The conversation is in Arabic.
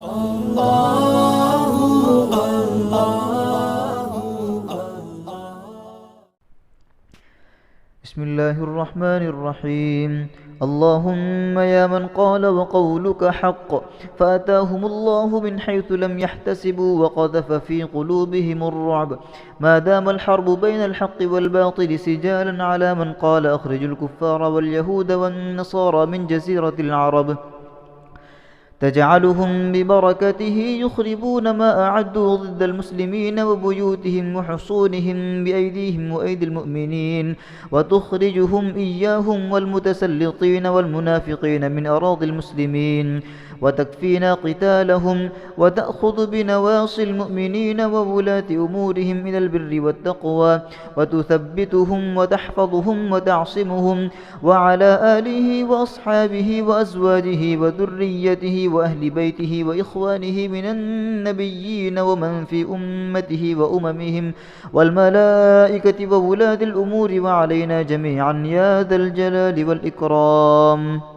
بسم الله الرحمن الرحيم. اللهم يا من قال وقولك حق فأتاهم الله من حيث لم يحتسبوا وقذف في قلوبهم الرعب ما دام الحرب بين الحق والباطل سجالا على من قال أخرجوا الكفار واليهود والنصارى من جزيرة العرب تجعلهم ببركته يخربون ما أعدوا ضد المسلمين وبيوتهم وحصونهم بأيديهم وأيدي المؤمنين وتخرجهم إياهم والمتسلطين والمنافقين من أراضي المسلمين وتكفينا قتالهم وتأخذ بنواصي المؤمنين وولاة أمورهم إلى البر والتقوى وتثبتهم وتحفظهم وتعصمهم وعلى آله وأصحابه وأزواجه وذريته وأهل بيته وإخوانه من النبيين ومن في أمته وأممهم والملائكة وولاة الأمور وعلينا جميعا يا ذا الجلال والإكرام.